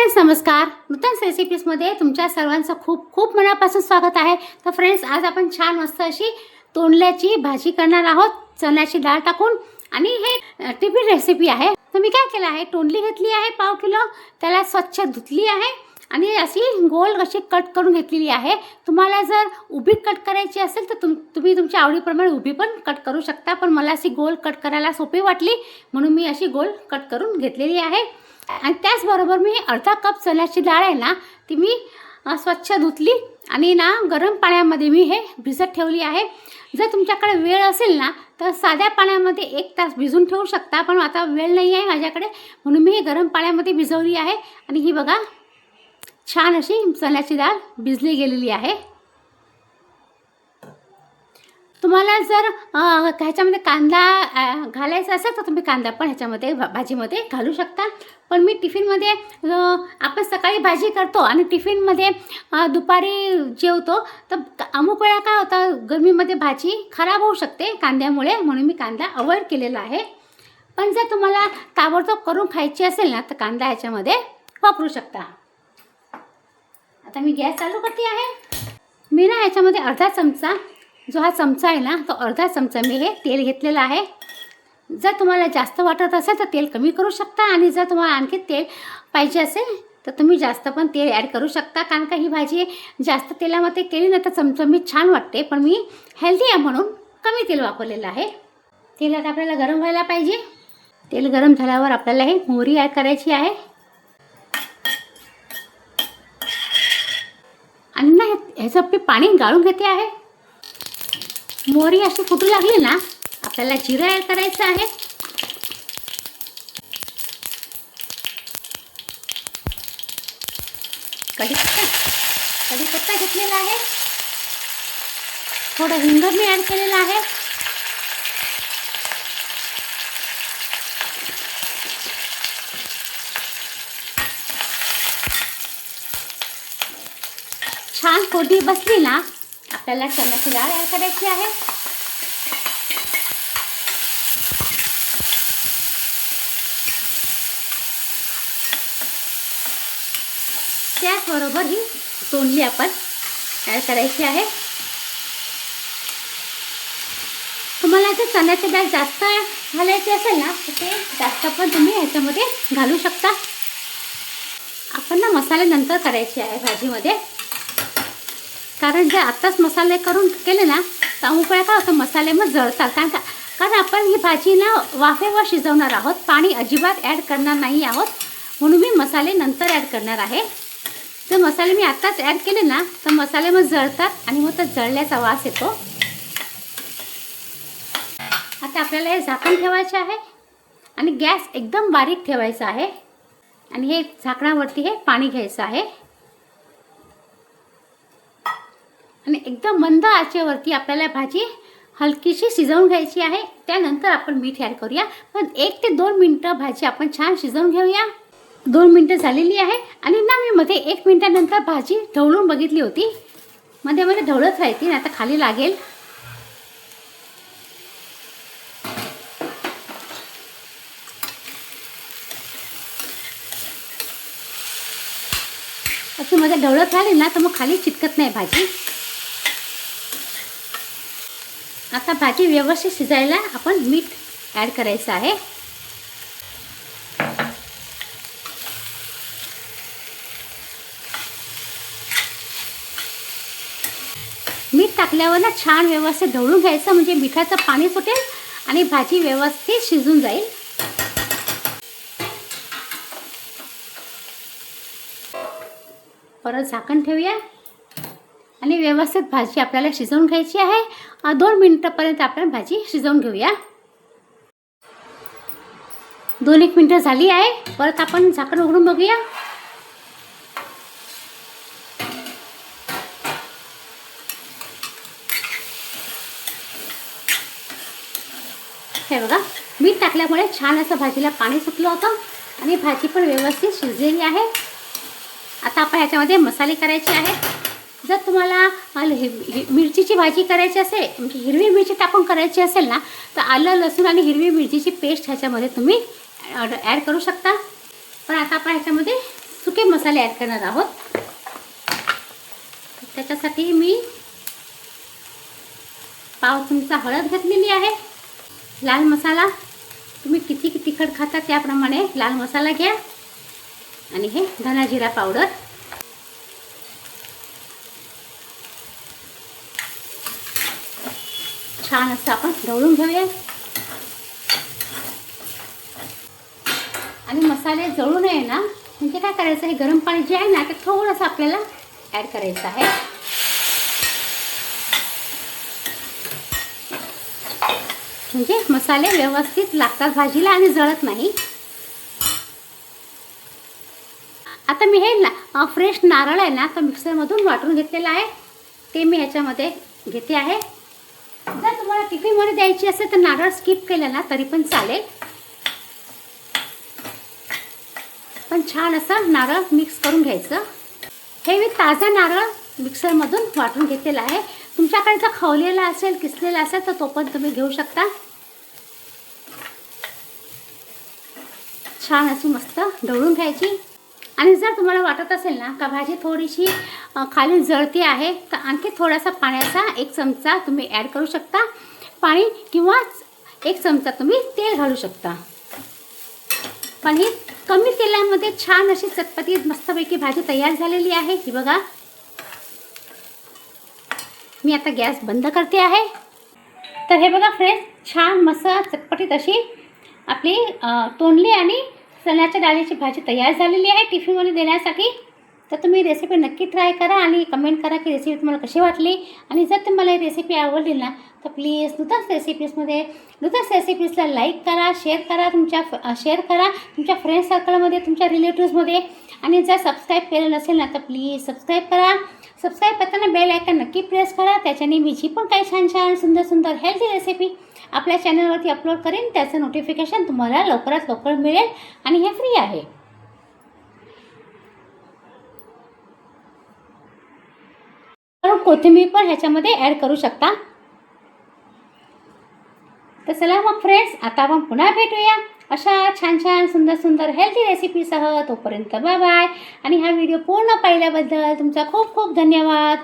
Friends नमस्कार. नूतन रेसिपीजमध्ये तुमच्या सर्वांचं खूप खूप मनापासून स्वागत आहे. तर फ्रेंड्स आज आपण छान मस्त अशी तोंडल्याची भाजी करणार आहोत चण्याची डाळ टाकून. आणि हे टिफिन रेसिपी आहे. तर मी काय केलं आहे, तोंडली घेतली आहे पाव किलो, त्याला स्वच्छ धुतली आहे आणि अशी गोल अशी कट करून घेतलेली आहे. तुम्हाला जर उभी कट करायची असेल तर तुम्ही तुमच्या आवडीप्रमाणे उभी पण कट करू शकता, पण मला अशी गोल कट करायला सोपी वाटली म्हणून मी अशी गोल कट करून घेतलेली आहे. आणि त्याचबरोबर मी अर्धा कप चण्याची डाळ आहे ना, ती मी स्वच्छ धुतली आणि ना गरम पाण्यामध्ये मी हे भिजत ठेवली आहे. जर तुमच्याकडे वेळ असेल ना तर साध्या पाण्यामध्ये 1 तास भिजून ठेवू शकता, पण आता वेळ नाही आहे माझ्याकडे म्हणून मी गरम पाण्यामध्ये भिजवली आहे. आणि ही बघा छान अशी चण्याची डाळ भिजली गेलेली आहे. तुम्हाला जर ह्याच्यामध्ये कांदा घालायचा असेल तर तुम्ही कांदा पण ह्याच्यामध्ये भाजीमध्ये घालू शकता. पण मी टिफिनमध्ये आपण सकाळी भाजी करतो आणि टिफिनमध्ये दुपारी जेवतो, तर अमुक वेळा काय होतं गरमीमध्ये भाजी खराब होऊ शकते कांद्यामुळे, म्हणून मी कांदा अवॉइड केलेला आहे. पण जर तुम्हाला ताबडतोब करून खायची असेल ना तर कांदा ह्याच्यामध्ये वापरू शकता. आता मी गॅस चालू करते आहे. मी ना ह्याच्यामध्ये अर्धा चमचा, जो हा चमचा आहे ना तो अर्धा चमचा मी हे तेल घेतलेला आहे. जर तुम्हाला जास्त वाटत असेल तर तेल कमी करू शकता, आणि जर तुम्हाला आणखी तेल पाहिजे असेल तर तुम्ही जास्त पण तेल ॲड करू शकता. कारण का ही भाजी जास्त तेलामध्ये केली ना तर चमचमीत छान वाटते, पण मी हेल्दी आहे म्हणून कमी तेल वापरलेलं आहे. तेल आता आपल्याला गरम व्हायला पाहिजे. तेल गरम झाल्यावर आपल्याला हे मोहरी ॲड करायची आहे. आणि ना ह्याचं मी पाणी गाळून घेते आहे. मोहरी अशी फुटू लागली ना आपल्याला जिरं ॲड करायचं आहे. कढीपत्ता घेतलेला आहे. थोडं हिंग मी ॲड केलेलं आहे. छान फोडणी बसली ना आपल्याला चण्याची डाळ ॲड करायची आहे. त्याचबरोबर ही तोंडली आपण ॲड करायची आहे. तुम्हाला जर चण्याची डाळ जास्त घालायची असेल ना तर ते जास्त पण तुम्ही ह्याच्यामध्ये घालू शकता. आपण ना मसाले नंतर करायचे आहे भाजीमध्ये, कारण जर आत्ताच मसाले करून केले ना तर अमुक वेळा काय होतं मसाले मग जळतात. कारण आपण ही भाजी ना वाफेवर शिजवणार आहोत, पाणी अजिबात ॲड करणार नाही आहोत, म्हणून मी मसाले नंतर ॲड करणार आहे. जर मसाले मी आत्ताच ॲड केले ना तर मसाले मग जळतात आणि मग तर जळल्याचा वास येतो. आता आपल्याला हे झाकण ठेवायचे आहे आणि गॅस एकदम बारीक ठेवायचा आहे. आणि हे झाकणावरती हे पाणी घ्यायचं आहे आणि एकदम मंद आचेवरती आपल्याला भाजी हलकीशी शिजवून घ्यायची आहे. त्यानंतर आपण मीठ ॲड करूया. पण 1 ते 2 मिनटं भाजी आपण छान शिजवून घेऊया. 2 मिनटं झालेली आहे आणि ना मी मध्ये 1 मिनटानंतर भाजी ढवळून बघितली होती. मध्ये मध्ये ढवळत राहायची नाही तर खाली लागेल. अशी मध्ये ढवळत राहिली ना तर मग खाली चिटकत नाही भाजी. आता भाजी व्यवस्थित शिजायला आपण मीठ ॲड करायचं आहे. मीठ टाकल्यावर ना छान व्यवस्थित ढवळून घ्यायचं, म्हणजे मिठाचं पाणी सुटेल आणि भाजी व्यवस्थित शिजून जाईल. परत झाकण ठेवूया आणि व्यवस्थित भाजी आपल्याला शिजवून घ्यायची आहे. 2 मिनटापर्यंत आपण भाजी शिजवून घेऊया. 2-1 मिनटं झाली आहे. परत आपण झाकण उघडून बघूया. हे बघा मीठ टाकल्यामुळे छान असं भाजीला पाणी सुटलं होतं आणि भाजी पण व्यवस्थित शिजलेली आहे. आता आपण ह्याच्यामध्ये मसाले करायचे आहेत. जर तुम्हाला मिरचीची भाजी करायची असेल, म्हणजे हिरवी मिरची टाकून करायची असेल ना तर आलं लसूण आणि हिरवी मिरचीची पेस्ट ह्याच्यामध्ये तुम्ही ॲड करू शकता. पण आता आपण ह्याच्यामध्ये सुके मसाले ॲड करणार आहोत. त्याच्यासाठी मी पाव चमचा हळद घातलेली आहे. लाल मसाला तुम्ही किती तिखट खाता त्याप्रमाणे लाल मसाला घ्या. आणि हे धना जिरा पावडर. छान असं आपण ढवळून घेऊया. आणि मसाले जळू नये ना, म्हणजे काय करायचं, हे गरम पाणी जे आहे ना ते थोडंसं आपल्याला ॲड करायचं आहे. म्हणजे मसाले व्यवस्थित लागतात भाजीला आणि जळत नाही. आता मी हे फ्रेश नारळ आहे ना तो मिक्सरमधून वाटून घेतलेला आहे, ते मी ह्याच्यामध्ये घेते आहे. जर तुम्हाला टिफिनमध्ये द्यायची असेल तर नारळ स्किप केलं ना तरी पण चालेल, पण छान असं नारळ मिक्स करून घ्यायचं. हे मी ताजा नारळ मिक्सरमधून वाटून घेतलेला आहे. तुमच्याकडे जर खवलेला असेल, किसलेला असेल तर तो पण तुम्ही घेऊ शकता. छान अशी मस्त ढवळून घ्यायची. आणि जर तुम्हाला वाटत असेल ना का भाजी थोडीशी खाली जळती आहे तर आणखी थोडासा पाण्याचा 1 चमचा तुम्ही ॲड करू शकता. पाणी किंवा 1 चमचा तुम्ही तेल घालू शकता. पण ही कमी तेलामध्ये छान अशी चटपटीत मस्तपैकी भाजी तयार झालेली आहे. ही बघा. मी आता गॅस बंद करते आहे. तर हे बघा फ्रेंड्स, छान मस्त चटपटीत अशी आपली तोंडली आणि चण्याच्या डाळीची भाजी तयार झालेली आहे टिफिनमध्ये देण्यासाठी. तर तुम्ही रेसिपी नक्की ट्राय करा आणि कमेंट करा की रेसिपी तुम्हाला कशी वाटली. आणि जर तुम्हाला ही रेसिपी आवडली ना तर प्लीज नूतन रेसिपीजला लाईक करा, शेअर करा, तुमच्या फ्रेंड सर्कलमध्ये, तुमच्या रिलेटिव्समध्ये. आणि जर सबस्क्राईब केलं नसेल ना तर प्लीज सबस्क्राईब करा. सबस्क्राईब करताना बेल आयकन नक्की प्रेस करा. त्याच्याने मी जी पण काही छान सुंदर हेल्दी रेसिपी आपल्या चॅनलवरती अपलोड करेन त्याचं नोटिफिकेशन तुम्हाला लवकरात लवकर मिळेल. आणि हे फ्री आहे. कोथिंबीर पण ह्याच्यामध्ये ॲड करू शकता. तर चला मग फ्रेंड्स, आता आपण पुन्हा भेटूया अशा छान सुंदर हेल्दी रेसिपीसह. तोपर्यंत बाय बाय. आणि हा व्हिडिओ पूर्ण पाहिल्याबद्दल तुमचा खूप खूप धन्यवाद.